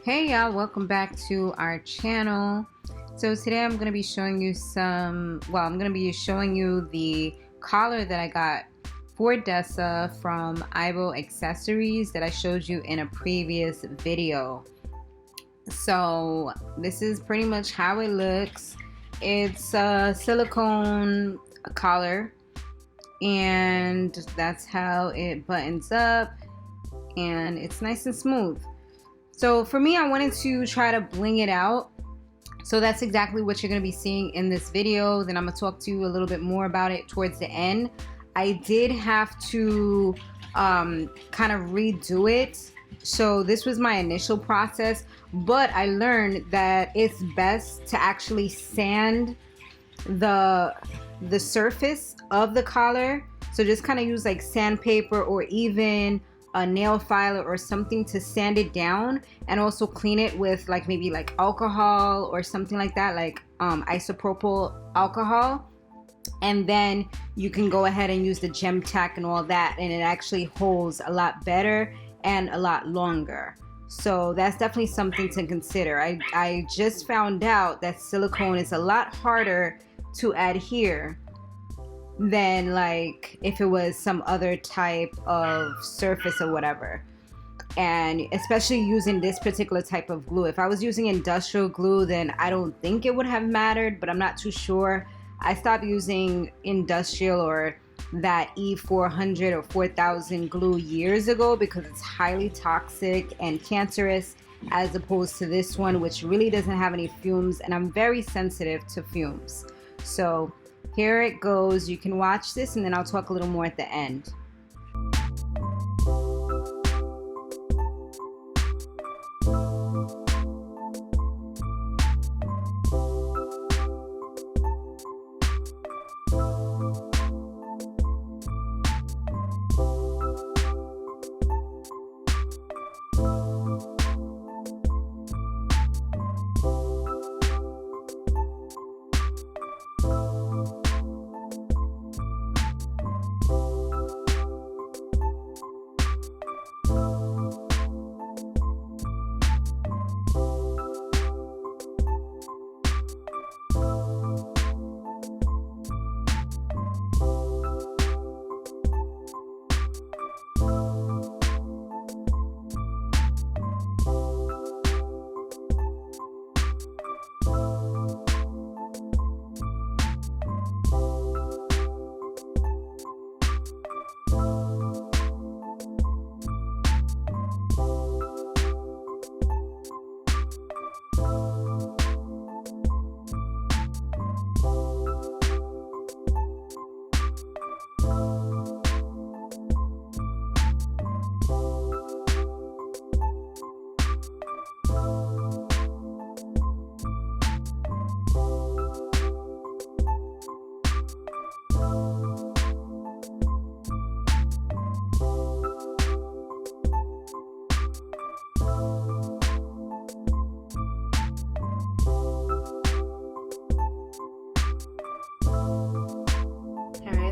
Hey y'all, welcome back to our channel. So today I'm going to be showing you the collar that I got for Dessa from Aibo accessories that I showed you in a previous video. So this is pretty much how it looks. It's a silicone collar and that's how it buttons up, and it's nice and smooth. So for me, I wanted to try to bling it out. So that's exactly what you're going to be seeing in this video. Then I'm going to talk to you a little bit more about it towards the end. I did have to kind of redo it. So this was my initial process, but I learned that it's best to actually sand the surface of the collar. So just kind of use like sandpaper or even a nail filer or something to sand it down, and also clean it with maybe alcohol or something like that, like isopropyl alcohol, and then you can go ahead and use the gem tack and all that, and it actually holds a lot better and a lot longer. So that's definitely something to consider. I just found out that silicone is a lot harder to adhere than if it was some other type of surface or whatever, and especially using this particular type of glue. If I was using industrial glue, then I don't think it would have mattered, but I'm not too sure. I stopped using industrial or that E400 or 4000 glue years ago because it's highly toxic and cancerous, as opposed to this one, which really doesn't have any fumes, and I'm very sensitive to fumes. So here it goes. You can watch this and then I'll talk a little more at the end.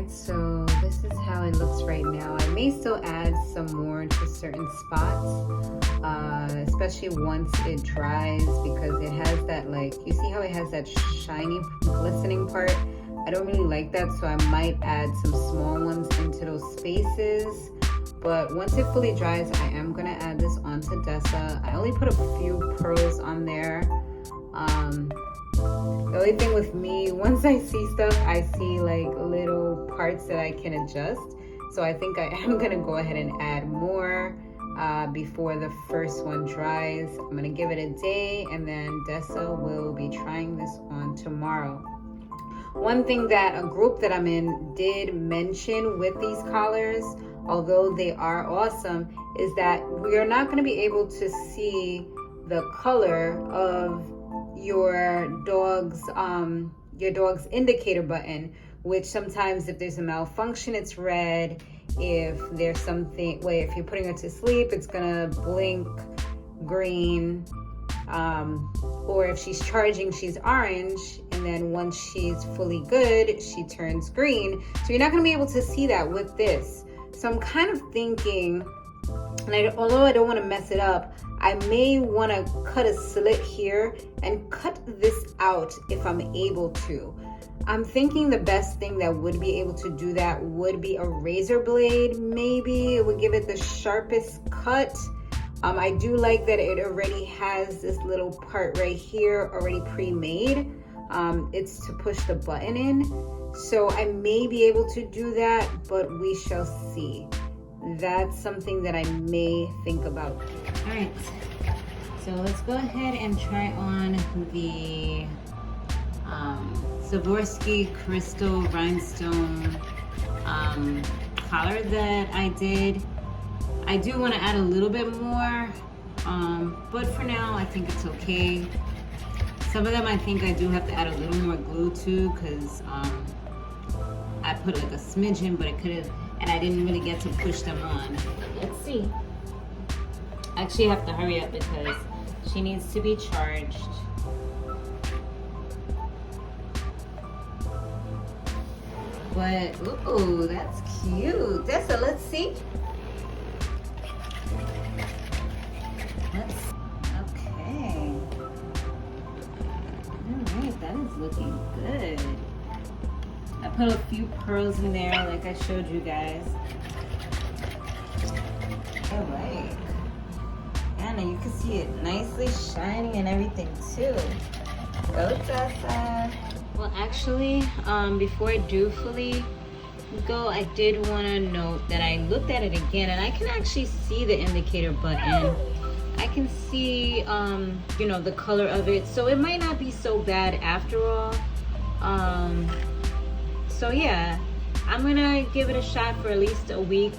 So this is how it looks right now. I may still add some more to certain spots, especially once it dries, because it has that, you see how it has that shiny glistening part? I don't really like that, so I might add some small ones into those spaces. But once it fully dries, I am going to add this onto Dessa. I only put a few pearls on there. The only thing with me, once I see stuff, I see little parts that I can adjust. So I think I am going to go ahead and add more before the first one dries. I'm going to give it a day, and then Dessa will be trying this on tomorrow. One thing that a group that I'm in did mention with these collars, although they are awesome, is that we are not going to be able to see the color of your dog's indicator button, which sometimes if there's a malfunction, it's red. If there's something, if you're putting her to sleep, it's gonna blink green. Or if she's charging, she's orange, and then once she's fully good, she turns green. So you're not gonna be able to see that with this. So I'm kind of thinking, and although I don't want to mess it up, I may want to cut a slit here and cut this out if I'm able to. I'm thinking the best thing that would be able to do that would be a razor blade. Maybe it would give it the sharpest cut. I do like that it already has this little part right here already pre-made. It's to push the button in. So I may be able to do that, but we shall see. That's something that I may think about. All right, so let's go ahead and try on the Swarovski crystal rhinestone collar that I did. I do want to add a little bit more, but for now I think it's okay. Some of them I think I do have to add a little more glue to, because I put like a smidgen, but it could have, and I didn't really get to push them on. Let's see. I actually have to hurry up because she needs to be charged. But, ooh, that's cute. Dessa, let's see. Okay. Alright, that is looking good. I put a few pearls in there like I showed you guys. Alright. Anna, you can see it nicely shining and everything too. Go Dessa. Well, actually, before I do fully go, I did want to note that I looked at it again and I can actually see the indicator button. I can see, you know, the color of it. So it might not be so bad after all. So yeah, I'm gonna give it a shot for at least a week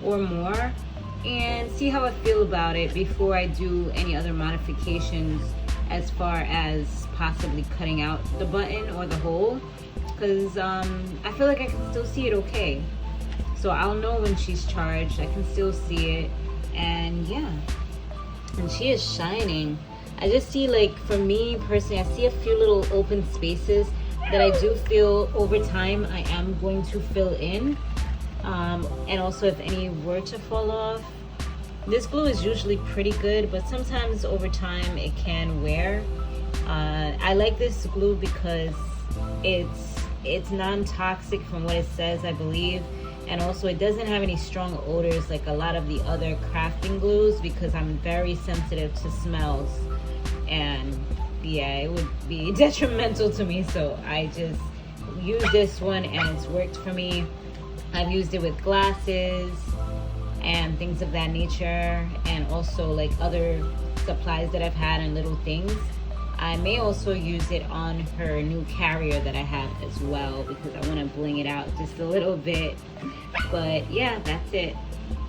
or more and see how I feel about it before I do any other modifications as far as possibly cutting out the button or the hole, because I feel like I can still see it okay. So I'll know when she's charged. I can still see it, and yeah, and she is shining. I just see, like, for me personally, I see a few little open spaces that I do feel over time I am going to fill in, and also if any were to fall off. This glue is usually pretty good, but sometimes over time it can wear. I like this glue because it's non-toxic from what it says, I believe, and also it doesn't have any strong odors like a lot of the other crafting glues, because I'm very sensitive to smells, and yeah, it would be detrimental to me. So I just use this one and it's worked for me. I've used it with glasses and things of that nature, and also like other supplies that I've had and little things. I may also use it on her new carrier that I have as well, because I want to bling it out just a little bit. But yeah, that's it.